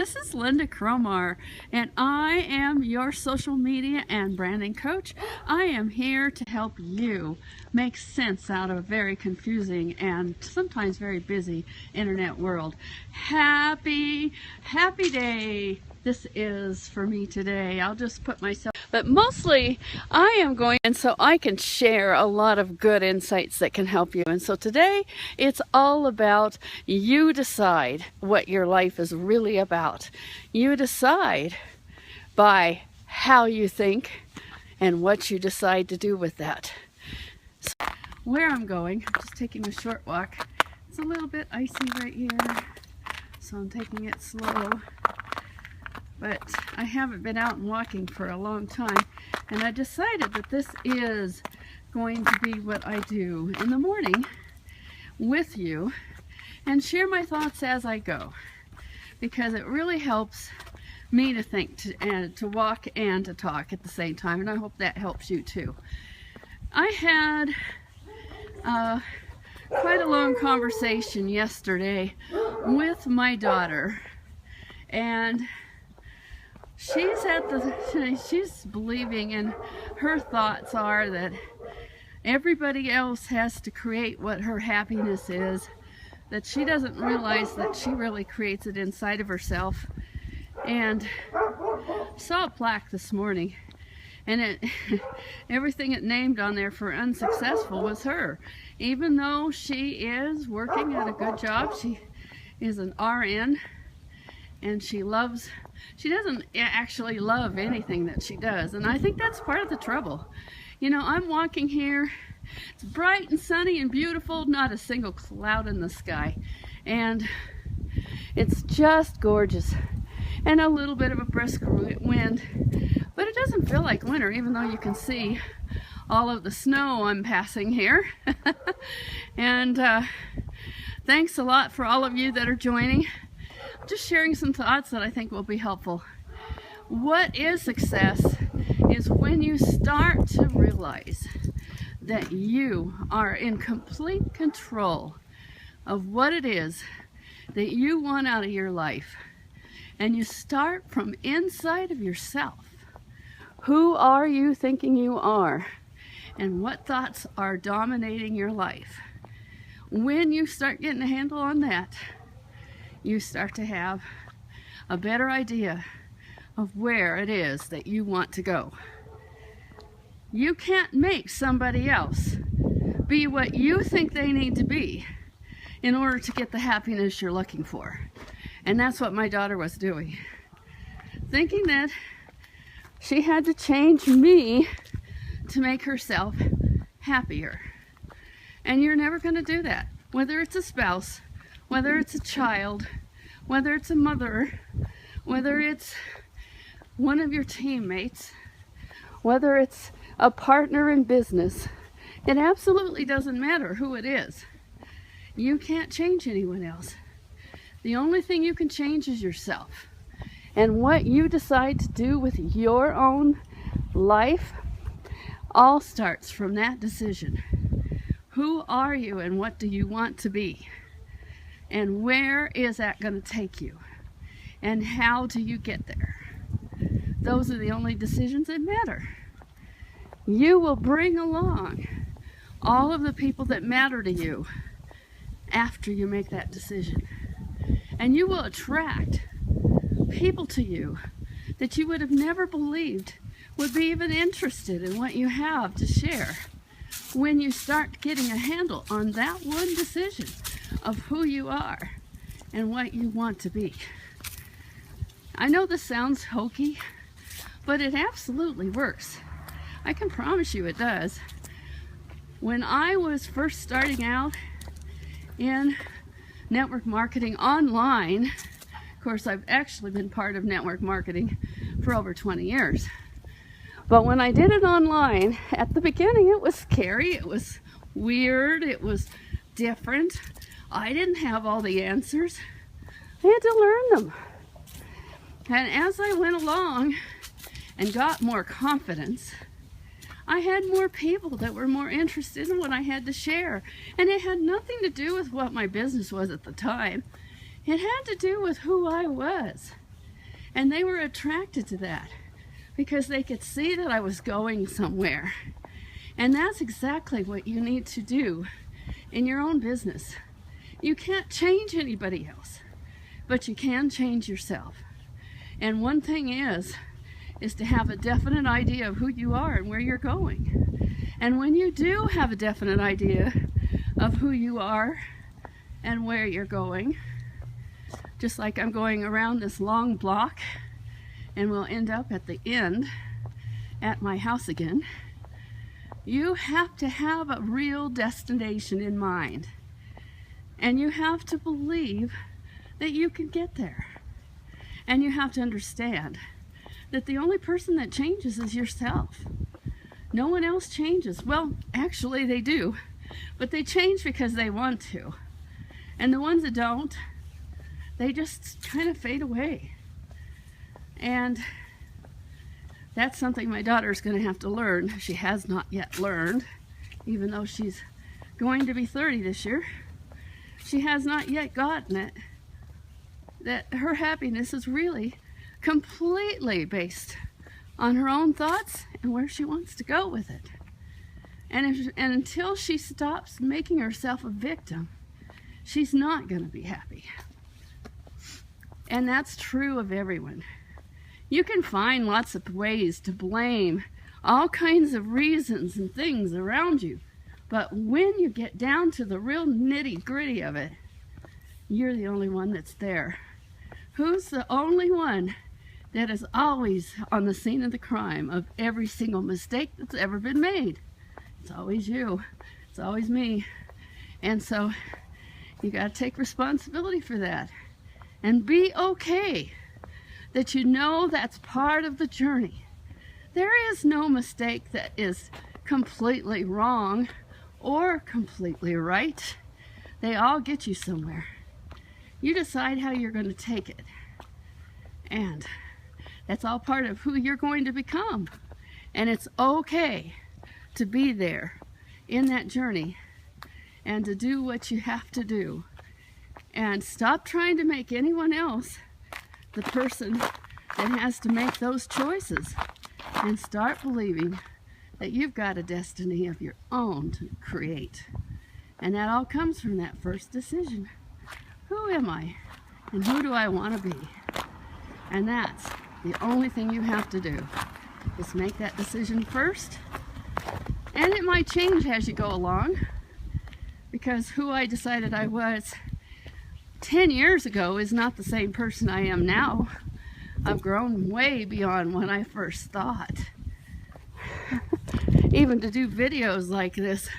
This is Lynda Cromar, and I am your social media and branding coach. I am here to help you make sense out of a very confusing and sometimes very busy internet world. Happy day this is for me today. I'll just put myself, but mostly I am going, and so I can share a lot of good insights that can help you. And so today it's all about you decide what your life is really about. You decide by how you think and what you decide to do with that. So where I'm going, I'm just taking a short walk. It's a little bit icy right here, so I'm taking it slow. But I haven't been out and walking for a long time, and I decided that this is going to be what I do in the morning with you and share my thoughts as I go, because it really helps me to think and to walk and to talk at the same time, and I hope that helps you too. I had quite a long conversation yesterday with my daughter, and she's believing, and her thoughts are that everybody else has to create what her happiness is, that she doesn't realize that she really creates it inside of herself. And I saw a plaque this morning, and everything it named on there for unsuccessful was her. Even though she is working at a good job, she is an RN, and she doesn't actually love anything that she does, and I think that's part of the trouble. You know, I'm walking here, it's bright and sunny and beautiful, not a single cloud in the sky, and it's just gorgeous, and a little bit of a brisk wind, but it doesn't feel like winter, even though you can see all of the snow I'm passing here. And thanks a lot for all of you that are joining. Just sharing some thoughts that I think will be helpful. What is success is when you start to realize that you are in complete control of what it is that you want out of your life, and you start from inside of yourself. Who are you thinking you are, and what thoughts are dominating your life? When you start getting a handle on that, you start to have a better idea of where it is that you want to go. You can't make somebody else be what you think they need to be in order to get the happiness you're looking for. And that's what my daughter was doing. Thinking that she had to change me to make herself happier. And you're never going to do that. Whether it's a spouse, whether it's a child, whether it's a mother, whether it's one of your teammates, whether it's a partner in business, it absolutely doesn't matter who it is. You can't change anyone else. The only thing you can change is yourself. And what you decide to do with your own life all starts from that decision. Who are you and what do you want to be? And where is that going to take you? And how do you get there? Those are the only decisions that matter. You will bring along all of the people that matter to you after you make that decision. And you will attract people to you that you would have never believed would be even interested in what you have to share when you start getting a handle on that one decision of who you are and what you want to be. I know this sounds hokey, but it absolutely works. I can promise you it does. When I was first starting out in network marketing online, of course I've actually been part of network marketing for over 20 years. But when I did it online, at the beginning it was scary, it was weird, it was different. I didn't have all the answers. I had to learn them. And as I went along and got more confidence, I had more people that were more interested in what I had to share. And it had nothing to do with what my business was at the time. It had to do with who I was. And they were attracted to that because they could see that I was going somewhere. And that's exactly what you need to do in your own business. You can't change anybody else, but you can change yourself. And one thing is to have a definite idea of who you are and where you're going. And when you do have a definite idea of who you are and where you're going, just like I'm going around this long block and we'll end up at the end at my house again, you have to have a real destination in mind. And you have to believe that you can get there. And you have to understand that the only person that changes is yourself. No one else changes. Well, actually they do, but they change because they want to. And the ones that don't, they just kind of fade away. And that's something my daughter's going to have to learn. She has not yet learned, even though she's going to be 30 this year. She has not yet gotten it, that her happiness is really completely based on her own thoughts and where she wants to go with it. And until she stops making herself a victim, she's not going to be happy. And that's true of everyone. You can find lots of ways to blame all kinds of reasons and things around you, but when you get down to the real nitty-gritty of it, you're the only one that's there. Who's the only one that is always on the scene of the crime of every single mistake that's ever been made? It's always you. It's always me. And so you got to take responsibility for that and be okay that you know that's part of the journey. There is no mistake that is completely wrong or completely right. They all get you somewhere. You decide how you're going to take it. And that's all part of who you're going to become. And it's okay to be there in that journey and to do what you have to do. And stop trying to make anyone else the person that has to make those choices. And start believing that you've got a destiny of your own to create. And that all comes from that first decision. Who am I? And who do I want to be? And that's the only thing you have to do, is make that decision first. And it might change as you go along, because who I decided I was 10 years ago is not the same person I am now. I've grown way beyond what I first thought. Even to do videos like this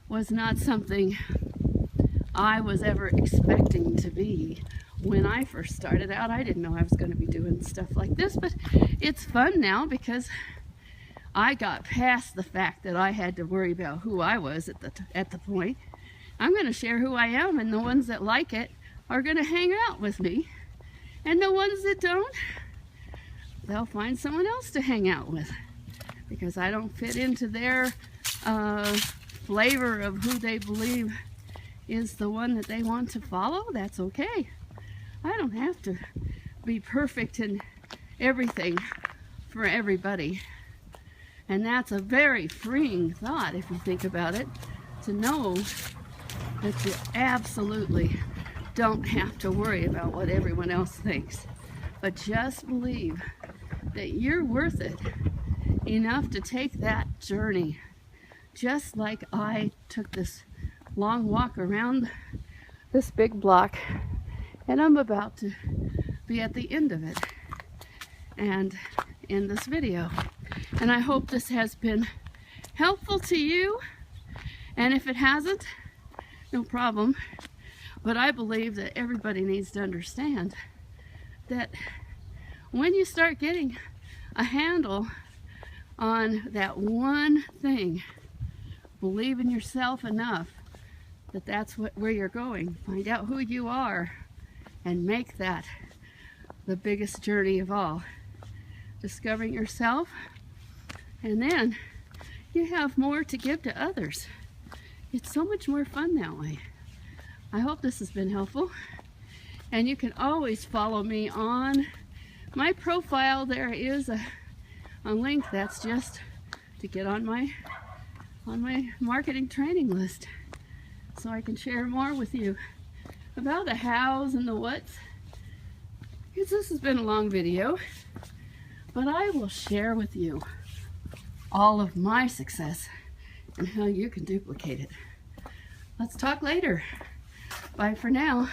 was not something I was ever expecting to be. When I first started out, I didn't know I was going to be doing stuff like this, but it's fun now because I got past the fact that I had to worry about who I was at the point. I'm going to share who I am, and the ones that like it are going to hang out with me, and the ones that don't, they'll find someone else to hang out with, because I don't fit into their flavor of who they believe is the one that they want to follow. That's okay. I don't have to be perfect in everything for everybody. And that's a very freeing thought, if you think about it, to know that you absolutely don't have to worry about what everyone else thinks, but just believe that you're worth it enough to take that journey. Just like I took this long walk around this big block, and I'm about to be at the end of it and in this video. And I hope this has been helpful to you, and if it hasn't, no problem. But I believe that everybody needs to understand that when you start getting a handle on that one thing, believe in yourself enough that that's where you're going. Find out who you are and make that the biggest journey of all. Discovering yourself, and then you have more to give to others. It's so much more fun that way. I hope this has been helpful, and you can always follow me on my profile, there is a link that's just to get on my marketing training list, so I can share more with you about the hows and the whats. Because this has been a long video, but I will share with you all of my success and how you can duplicate it. Let's talk later. Bye for now.